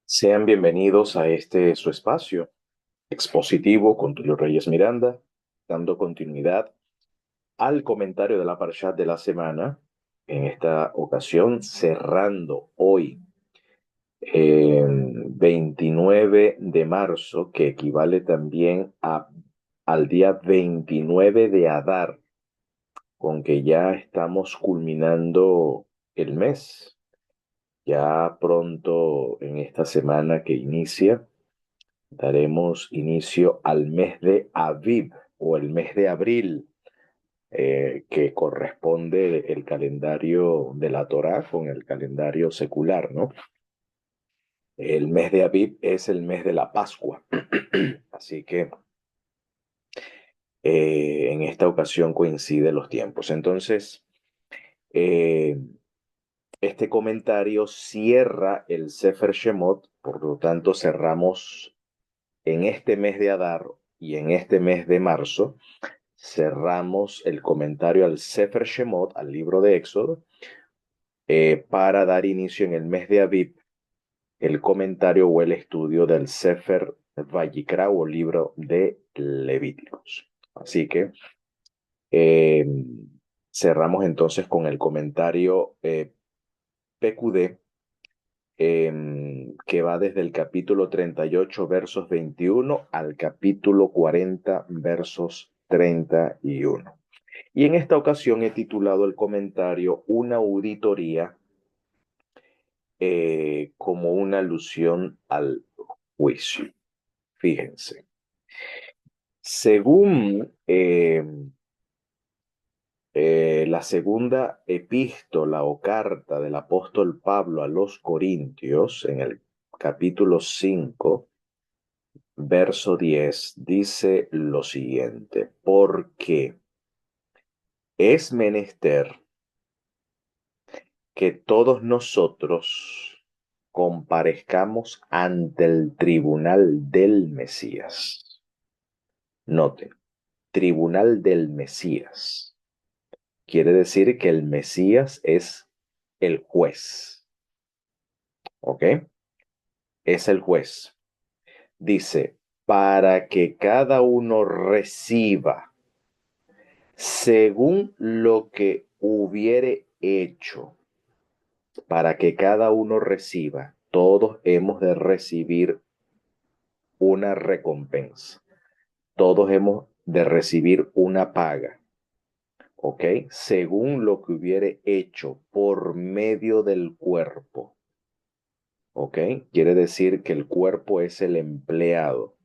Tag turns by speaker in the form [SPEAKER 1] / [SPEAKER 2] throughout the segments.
[SPEAKER 1] Sean bienvenidos a este su espacio expositivo con Tulio Reyes Miranda, dando continuidad al comentario de la Parshat de la semana, en esta ocasión cerrando hoy, 29 de marzo, que equivale también al día 29 de Adar, con que ya estamos culminando el mes. Ya pronto en esta semana que inicia daremos inicio al mes de Aviv o el mes de abril, que corresponde el calendario de la Torá con el calendario secular, ¿no? El mes de Aviv es el mes de la Pascua. Así que en esta ocasión coinciden los tiempos. Entonces, eh, este comentario cierra el Sefer Shemot, por lo tanto cerramos en este mes de Adar y en este mes de marzo. Cerramos el comentario al Sefer Shemot, al libro de Éxodo, para dar inicio en el mes de Aviv, el comentario o el estudio del Sefer Vayikra o libro de Levíticos. Así que eh, cerramos entonces con el comentario PQD, que va desde el capítulo 38, versos 21, al capítulo 40, versos 31. Y en esta ocasión he titulado el comentario Una auditoría, como una alusión al juicio. Fíjense, según la segunda epístola o carta del apóstol Pablo a los Corintios, en el capítulo 5, verso 10, dice lo siguiente: porque es menester que todos nosotros comparezcamos ante el tribunal del Mesías. Note, tribunal del Mesías. Quiere decir que el Mesías es el juez, ¿ok? Es el juez. Dice, para que cada uno reciba según lo que hubiere hecho, para que cada uno reciba. Todos hemos de recibir una recompensa. Todos hemos de recibir una paga, ¿ok? Según lo que hubiere hecho por medio del cuerpo, ¿ok? Quiere decir que el cuerpo es el empleado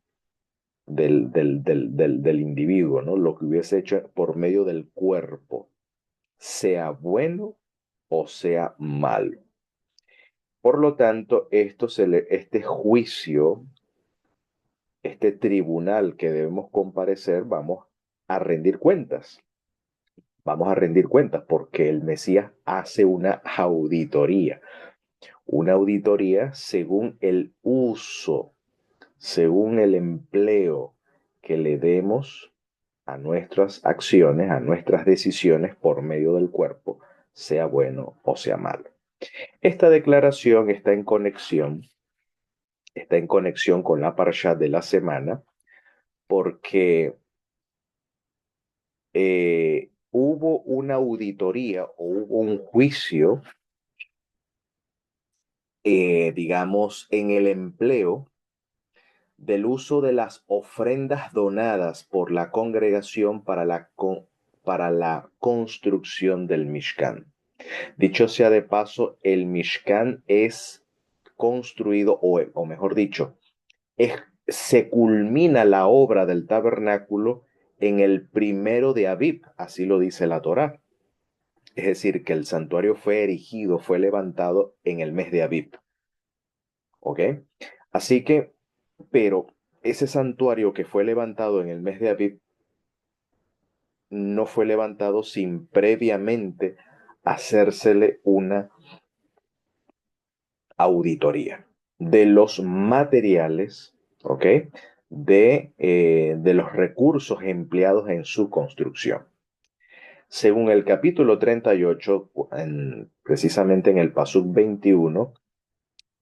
[SPEAKER 1] del individuo, ¿no? Lo que hubiese hecho por medio del cuerpo, sea bueno o sea malo. Por lo tanto, este juicio, este tribunal que debemos comparecer, vamos a rendir cuentas. Vamos a rendir cuentas porque el Mesías hace una auditoría según el uso, según el empleo que le demos a nuestras acciones, a nuestras decisiones por medio del cuerpo, sea bueno o sea malo. Esta declaración está en conexión con la parsha de la semana, porque hubo una auditoría o hubo un juicio, digamos, en el empleo del uso de las ofrendas donadas por la congregación para la construcción del Mishkan. Dicho sea de paso, el Mishkan es construido, o mejor dicho, es, se culmina la obra del tabernáculo en el primero de Aviv, así lo dice la Torá. Es decir, que el santuario fue erigido, fue levantado en el mes de Aviv. ¿Ok? Así que, pero ese santuario que fue levantado en el mes de Aviv no fue levantado sin previamente hacérsele una auditoría de los materiales, ¿ok? De los recursos empleados en su construcción. Según el capítulo 38, precisamente en el Pasuk 21,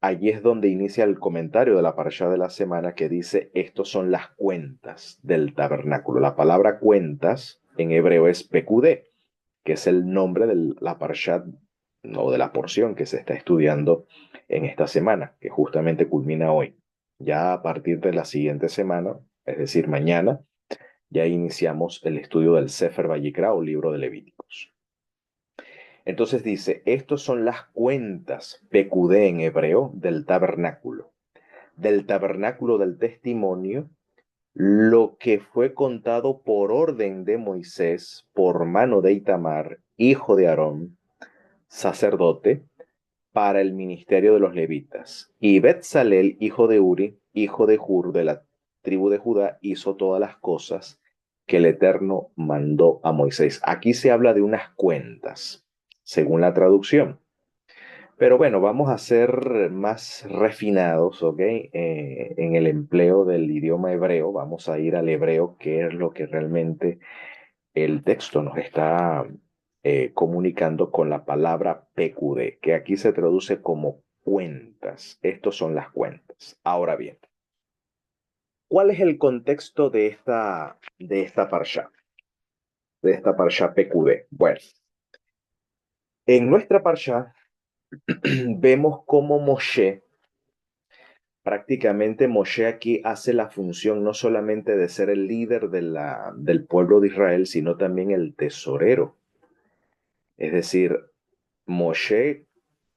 [SPEAKER 1] allí es donde inicia el comentario de la parashá de la semana que dice, estos son las cuentas del tabernáculo. La palabra cuentas en hebreo es pekudé, que es el nombre de la parashá o de la porción que se está estudiando en esta semana, que justamente culmina hoy. Ya a partir de la siguiente semana, es decir, mañana, ya iniciamos el estudio del Sefer Vayikra o libro de Levíticos. Entonces dice, estos son las cuentas, pekudé en hebreo, del tabernáculo del testimonio, lo que fue contado por orden de Moisés, por mano de Itamar, hijo de Aarón, sacerdote, para el ministerio de los levitas. Y Betzalel, hijo de Uri, hijo de Hur, de la tribu de Judá, hizo todas las cosas que el Eterno mandó a Moisés. Aquí se habla de unas cuentas, según la traducción. Pero bueno, vamos a ser más refinados, ¿ok? En el empleo del idioma hebreo, vamos a ir al hebreo, que es lo que realmente el texto nos está comunicando con la palabra PQD, que aquí se traduce como cuentas. Estos son las cuentas. Ahora bien, ¿cuál es el contexto de esta parsha? De esta parsha PQD. Bueno, en nuestra parsha vemos cómo Moshe, prácticamente Moshe aquí hace la función no solamente de ser el líder del pueblo de Israel, sino también el tesorero. Es decir, Moshe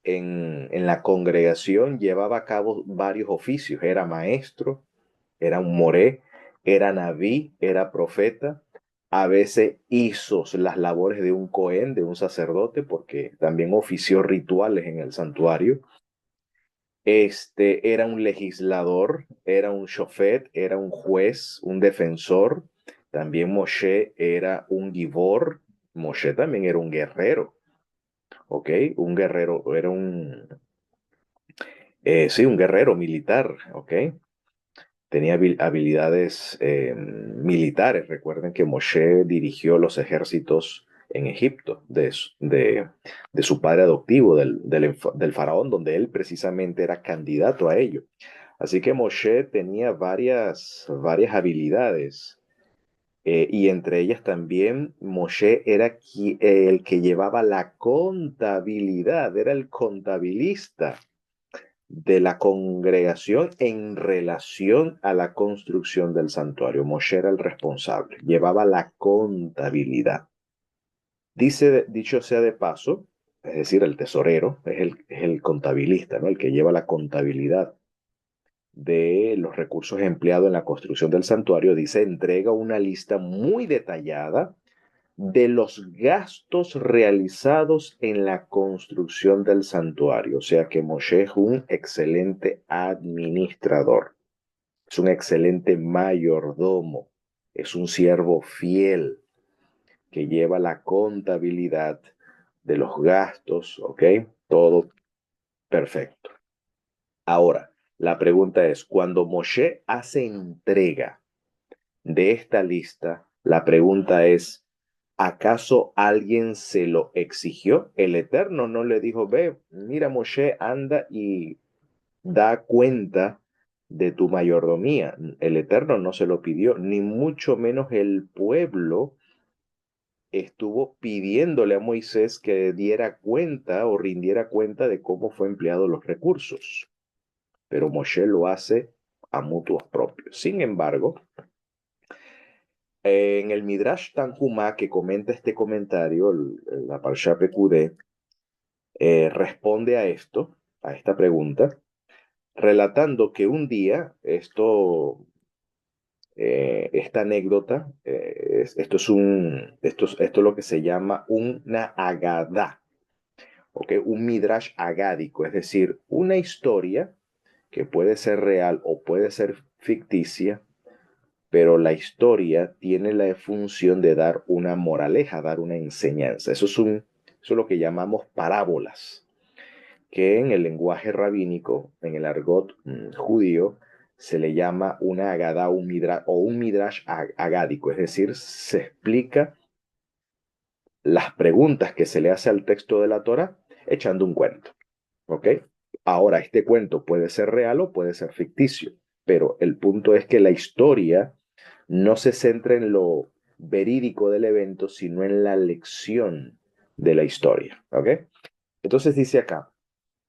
[SPEAKER 1] en la congregación llevaba a cabo varios oficios. Era maestro, era un moré, era nabí, era profeta. A veces hizo las labores de un cohen, de un sacerdote, porque también ofició rituales en el santuario. Era un legislador, era un shofet, era un juez, un defensor. También Moshe era un gibor. Moshe también era un guerrero, ¿ok? Un guerrero, era sí, un guerrero militar, ¿ok? Tenía habilidades militares. Recuerden que Moshe dirigió los ejércitos en Egipto de su padre adoptivo, del faraón, donde él precisamente era candidato a ello. Así que Moshe tenía varias habilidades. Y entre ellas también Moshe era el que llevaba la contabilidad, era el contabilista de la congregación en relación a la construcción del santuario. Moshe era el responsable, llevaba la contabilidad. Dicho sea de paso, es decir, el tesorero es el contabilista, ¿no? El que lleva la contabilidad de los recursos empleados en la construcción del santuario. Dice, entrega una lista muy detallada de los gastos realizados en la construcción del santuario. O sea que Moshe es un excelente administrador, es un excelente mayordomo, es un siervo fiel que lleva la contabilidad de los gastos, ¿ok? Todo perfecto. Ahora, la pregunta es, cuando Moshe hace entrega de esta lista, la pregunta es, ¿acaso alguien se lo exigió? El Eterno no le dijo, ve, mira Moshe, anda y da cuenta de tu mayordomía. El Eterno no se lo pidió, ni mucho menos el pueblo estuvo pidiéndole a Moisés que diera cuenta o rindiera cuenta de cómo fue empleado los recursos. Pero Moshe lo hace a mutuos propios. Sin embargo, en el Midrash Tanhumá que comenta este comentario, la Parsha Pekudé, responde a esta pregunta, relatando que un día, esta anécdota, esto es lo que se llama una agadá, ¿ok? Un Midrash agádico, es decir, una historia que puede ser real o puede ser ficticia, pero la historia tiene la función de dar una moraleja, dar una enseñanza. Eso es lo que llamamos parábolas, que en el lenguaje rabínico, en el argot judío, se le llama una agadá o un midrash agádico, es decir, se explica las preguntas que se le hace al texto de la Torah echando un cuento, ¿ok? Ahora, este cuento puede ser real o puede ser ficticio, pero el punto es que la historia no se centra en lo verídico del evento, sino en la lección de la historia. ¿Ok? Entonces dice acá,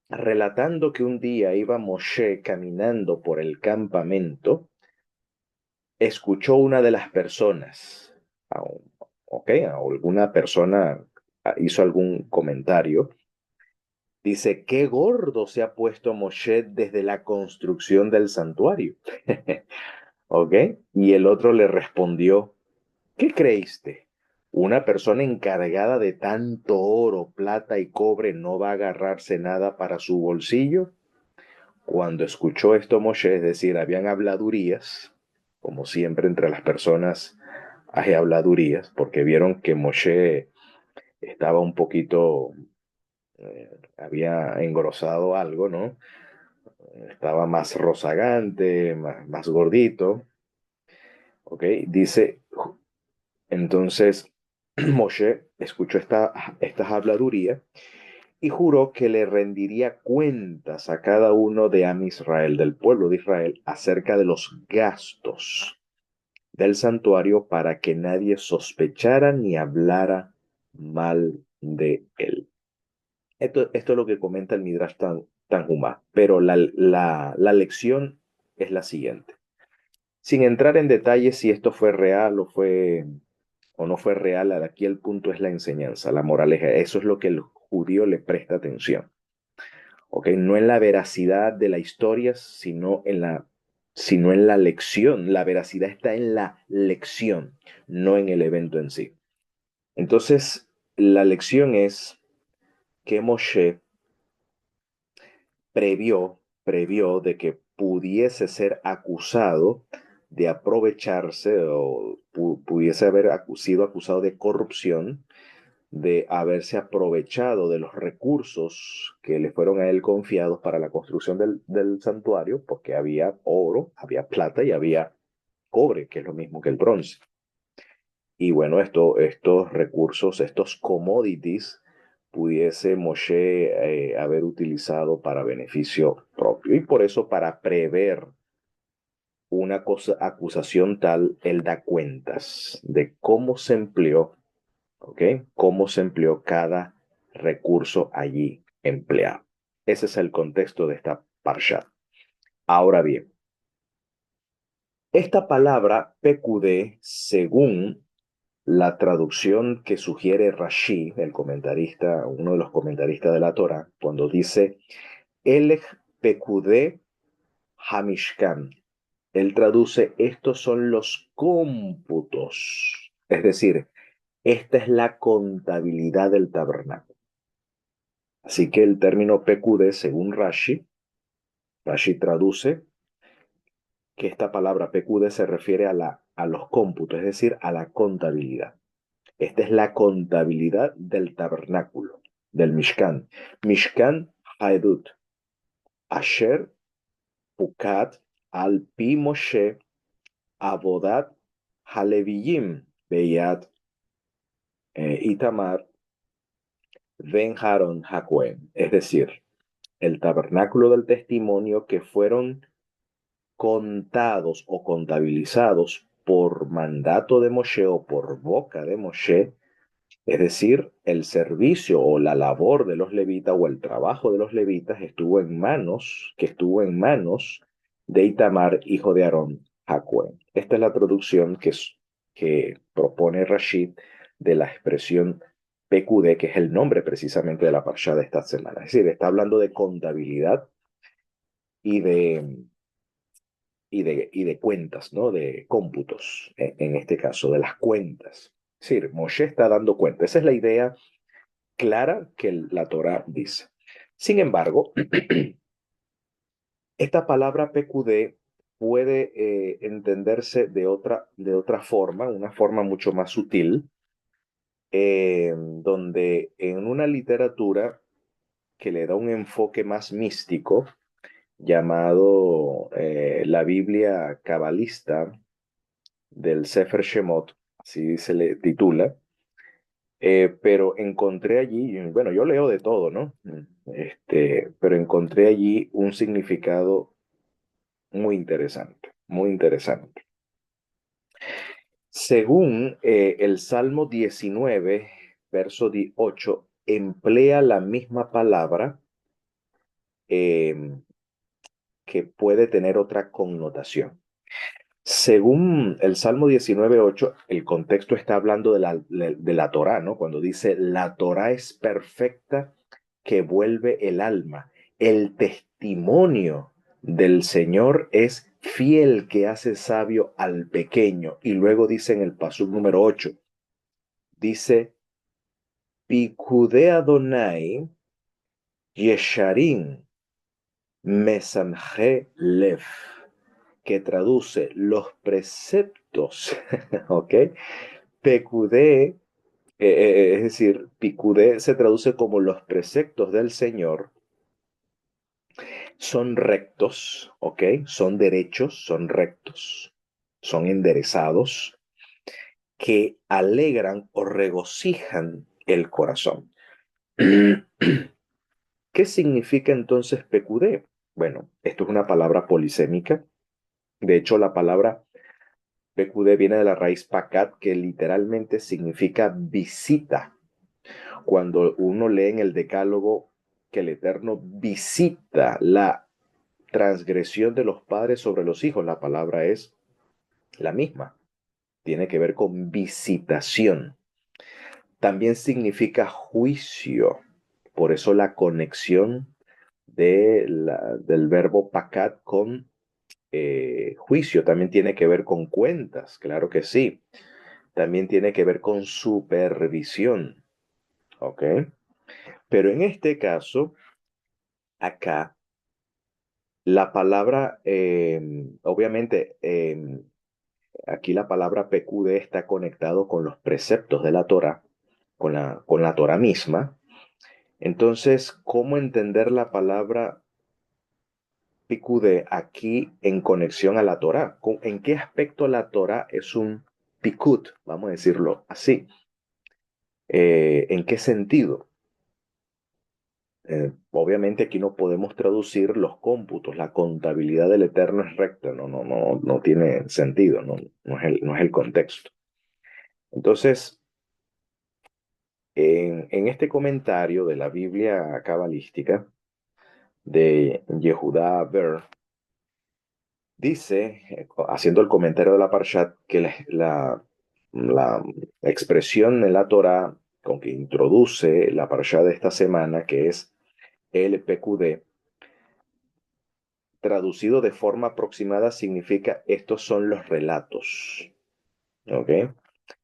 [SPEAKER 1] relatando que un día iba Moshe caminando por el campamento, escuchó una de las personas, ¿ok? Alguna persona hizo algún comentario. Dice, qué gordo se ha puesto Moshe desde la construcción del santuario. ¿Ok? Y el otro le respondió, ¿qué creíste? ¿Una persona encargada de tanto oro, plata y cobre no va a agarrarse nada para su bolsillo? Cuando escuchó esto Moshe, es decir, habían habladurías, como siempre entre las personas hay habladurías, porque vieron que Moshe estaba un poquito, había engrosado algo, ¿no? Estaba más rozagante, más gordito, ¿ok? Dice, entonces Moshe escuchó estas habladurías y juró que le rendiría cuentas a cada uno de Am Israel, del pueblo de Israel, acerca de los gastos del santuario para que nadie sospechara ni hablara mal de él. Esto es lo que comenta el Midrash Tanhumá, pero la lección es la siguiente. Sin entrar en detalles si esto fue real o no fue real, aquí el punto es la enseñanza, la moraleja. Eso es lo que el judío le presta atención. ¿Ok? No en la veracidad de la historia, sino en la lección. La veracidad está en la lección, no en el evento en sí. Entonces, la lección es que Moshe previó de que pudiese ser acusado de aprovecharse o pudiese haber sido acusado de corrupción, de haberse aprovechado de los recursos que le fueron a él confiados para la construcción del santuario, porque había oro, había plata y había cobre, que es lo mismo que el bronce. Y bueno, estos recursos, estos commodities, pudiese Moshe haber utilizado para beneficio propio. Y por eso, para prever una acusación tal, él da cuentas de cómo se empleó, ¿ok? Cómo se empleó cada recurso allí empleado. Ese es el contexto de esta parsha. Ahora bien, esta palabra PQD, según la traducción que sugiere Rashi, el comentarista, uno de los comentaristas de la Torah, cuando dice Elech PQD Hamishkan, él traduce estos son los cómputos, es decir, esta es la contabilidad del tabernáculo. Así que el término PQD, según Rashi traduce que esta palabra PQD se refiere a los cómputos, es decir, a la contabilidad. Esta es la contabilidad del tabernáculo, del Mishkan. Mishkan Haedut, Asher Pukat al Pi Moshe Abodat Haleviyim Beyat Itamar Ben Haron Hakuen. Es decir, el tabernáculo del testimonio que fueron contados o contabilizados por mandato de Moshe o por boca de Moshe. Es decir, el servicio o la labor de los levitas o el trabajo de los levitas estuvo en manos de Itamar, hijo de Aarón, Jacuen. Esta es la traducción que propone Rashid de la expresión PQD, que es el nombre precisamente de la parsha de esta semana. Es decir, está hablando de contabilidad y de cuentas, ¿no? De cómputos, en este caso, de las cuentas. Es decir, Moshe está dando cuenta. Esa es la idea clara que la Torah dice. Sin embargo, esta palabra PQD puede entenderse de otra forma, una forma mucho más sutil, donde en una literatura que le da un enfoque más místico, llamado la Biblia cabalista del Sefer Shemot, así se le titula, Pero encontré allí, bueno, yo leo de todo, ¿no? Pero encontré allí un significado muy interesante, muy interesante. Según el Salmo 19, verso 8, emplea la misma palabra eh, que puede tener otra connotación. Según el Salmo 19:8, el contexto está hablando de la Torá, ¿no? Cuando dice, la Torá es perfecta que vuelve el alma. El testimonio del Señor es fiel que hace sabio al pequeño. Y luego dice en el pasuk número 8, dice, Pikudei Adonai Yesharim Mesamje Lev, que traduce los preceptos, ¿ok? Pecudé, es decir, picudé se traduce como los preceptos del Señor, son rectos, ¿ok? Son derechos, son rectos, son enderezados, que alegran o regocijan el corazón. ¿Qué significa entonces pecudé? Bueno, esto es una palabra polisémica. De hecho, la palabra PQD viene de la raíz pacat, que literalmente significa visita. Cuando uno lee en el Decálogo que el Eterno visita la transgresión de los padres sobre los hijos, la palabra es la misma. Tiene que ver con visitación. También significa juicio. Por eso la conexión del verbo pacat con juicio también tiene que ver con cuentas, claro que sí. También tiene que ver con supervisión, ¿ok? Pero en este caso, acá, la palabra, obviamente, aquí la palabra PQD está conectado con los preceptos de la Torah, con la Torah misma. Entonces, ¿cómo entender la palabra PQD aquí en conexión a la Torah? ¿En qué aspecto la Torah es un picut, vamos a decirlo así? ¿En qué sentido? Obviamente aquí no podemos traducir los cómputos, la contabilidad del Eterno es recta, no tiene sentido, no es el contexto. Entonces, en este comentario de la Biblia cabalística de Yehudá Ber, dice, haciendo el comentario de la Parshat, que la expresión en la Torah con que introduce la Parshat de esta semana, que es el PQD, traducido de forma aproximada significa estos son los relatos. ¿Ok?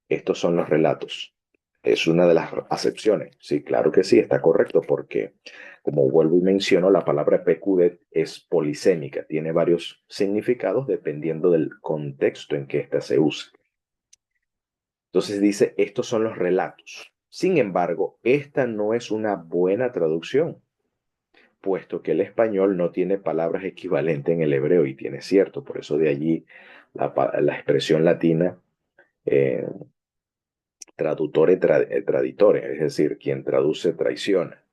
[SPEAKER 1] Estos son los relatos. Es una de las acepciones. Sí, claro que sí, está correcto, porque como vuelvo y menciono, la palabra PQD es polisémica, tiene varios significados dependiendo del contexto en que ésta se usa. Entonces dice, estos son los relatos. Sin embargo, esta no es una buena traducción, puesto que el español no tiene palabras equivalentes en el hebreo, y tiene cierto, por eso de allí la expresión latina eh, traductore traditore, es decir, quien traduce traiciona.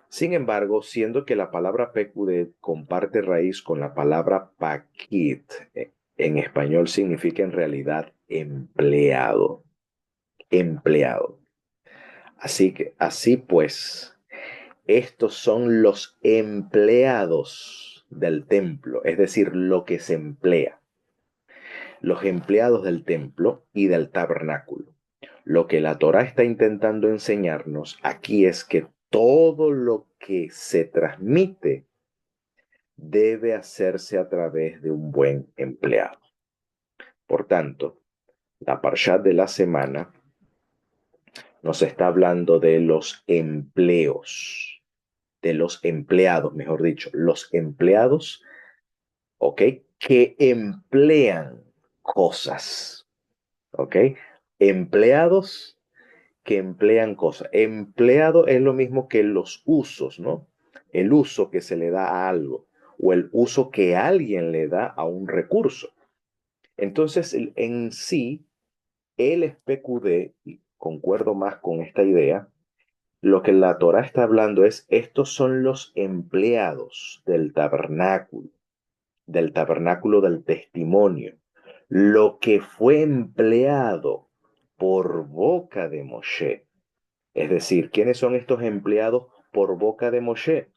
[SPEAKER 1] Sin embargo, siendo que la palabra PQD comparte raíz con la palabra paquit, en español significa en realidad empleado, empleado. Así pues, estos son los empleados del templo, es decir, lo que se emplea, los empleados del templo y del tabernáculo. Lo que la Torá está intentando enseñarnos aquí es que todo lo que se transmite debe hacerse a través de un buen empleado. Por tanto, la Parshat de la semana nos está hablando de los empleos, de los empleados, mejor dicho, los empleados, ¿ok? Que emplean cosas, ¿ok? Empleados que emplean cosas. Empleado es lo mismo que los usos, ¿no? El uso que se le da a algo o el uso que alguien le da a un recurso. Entonces, en sí, el PQD, concuerdo más con esta idea. Lo que la Torá está hablando es, estos son los empleados del tabernáculo del testimonio, lo que fue empleado por boca de Moshe. Es decir, ¿quiénes son estos empleados por boca de Moshe?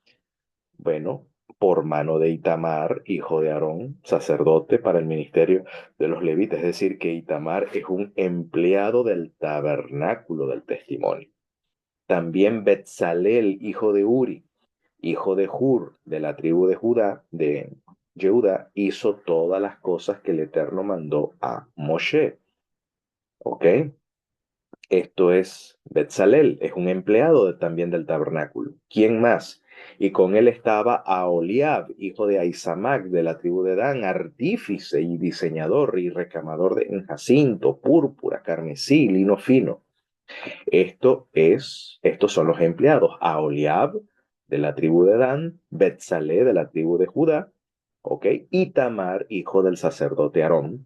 [SPEAKER 1] Bueno, por mano de Itamar, hijo de Aarón, sacerdote para el ministerio de los levitas. Es decir, que Itamar es un empleado del tabernáculo del testimonio. También Betzalel, hijo de Uri, hijo de Hur, de la tribu de Judá, de Yehuda, hizo todas las cosas que el Eterno mandó a Moshe. ¿Ok? Esto es Betzalel, es un empleado también del tabernáculo. ¿Quién más? Y con él estaba Aholiab, hijo de Ahisamac, de la tribu de Dan, artífice y diseñador y recamador de jacinto, púrpura, carmesí, lino fino. Estos son los empleados. Aholiab, de la tribu de Dan, Betzalel, de la tribu de Judá, ¿ok? Y Tamar, hijo del sacerdote Aarón,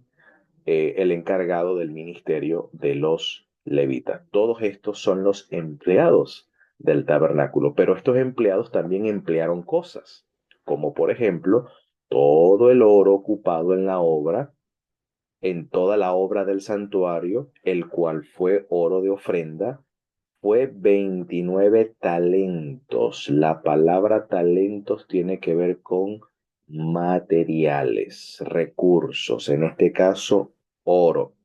[SPEAKER 1] el encargado del ministerio de los levitas. Todos estos son los empleados del tabernáculo, pero estos empleados también emplearon cosas, como por ejemplo todo el oro ocupado en la obra, en toda la obra del santuario, el cual fue oro de ofrenda, fue 29 talentos. La palabra talentos tiene que ver con materiales, recursos, en este caso oro,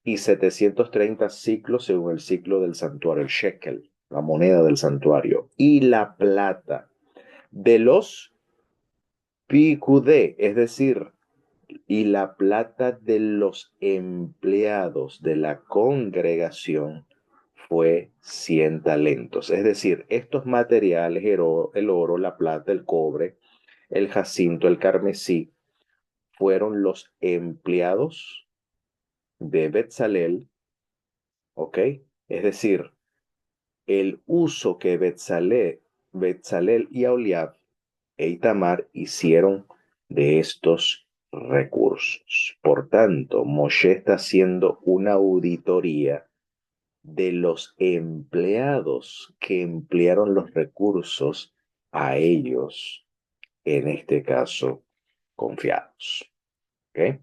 [SPEAKER 1] y 730 ciclos según el ciclo del santuario, el shekel, la moneda del santuario, y la plata de los picudé, es decir, y la plata de los empleados de la congregación fue 100 talentos. Es decir, estos materiales, el oro, la plata, el cobre, el jacinto, el carmesí, fueron los empleados de Betzalel, ¿ok? Es decir, el uso que Betzalel y Aholiab e Itamar hicieron de estos recursos. Por tanto, Moshe está haciendo una auditoría de los empleados que emplearon los recursos a ellos, en este caso, confiados. ¿Ok?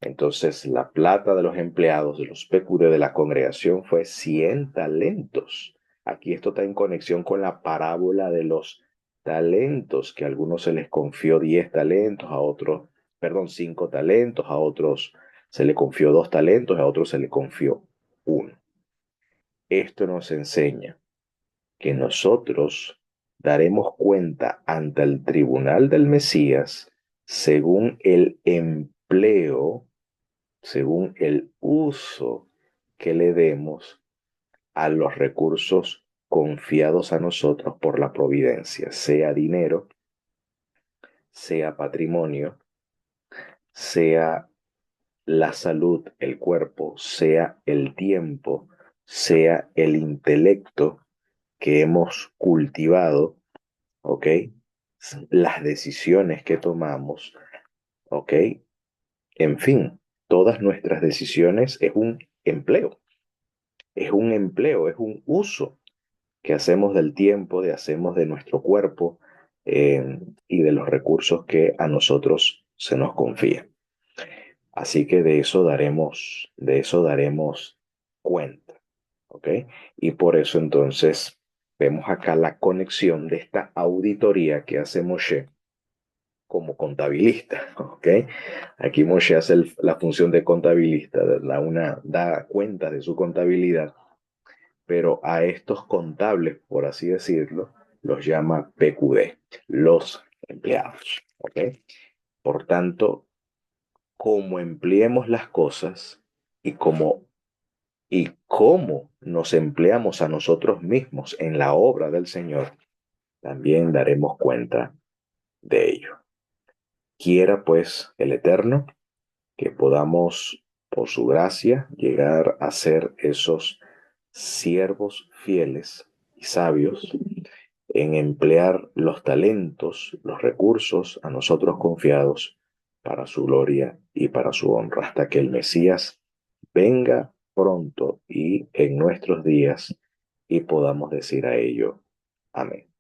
[SPEAKER 1] Entonces, la plata de los empleados de los PQD de la congregación fue 100 talentos. Aquí esto está en conexión con la parábola de los talentos, que a algunos se les confió 10 talentos, a otros, perdón, 5 talentos, a otros se le confió 2 talentos, a otros se le confió uno. Esto nos enseña que nosotros daremos cuenta ante el tribunal del Mesías según el empleo, según el uso que le demos a los recursos confiados a nosotros por la providencia, sea dinero, sea patrimonio, sea la salud, el cuerpo, sea el tiempo, sea el intelecto que hemos cultivado, ¿ok? Las decisiones que tomamos, ¿ok? En fin, todas nuestras decisiones es un empleo, es un uso que hacemos del tiempo, hacemos de nuestro cuerpo y de los recursos que a nosotros se nos confían. Así que de eso daremos cuenta, ¿ok? Y por eso entonces vemos acá la conexión de esta auditoría que hace Moshe como contabilista, ¿ok? Aquí Moshe hace la función de contabilista, da cuenta de su contabilidad, pero a estos contables, por así decirlo, los llama PQD, los empleados, ¿ok? Por tanto, como empleemos las cosas y cómo nos empleamos a nosotros mismos en la obra del Señor, también daremos cuenta de ello. Quiera pues el Eterno que podamos, por su gracia, llegar a ser esos siervos fieles y sabios en emplear los talentos, los recursos a nosotros confiados para su gloria y para su honra, hasta que el Mesías venga pronto y en nuestros días y podamos decir a ello, amén.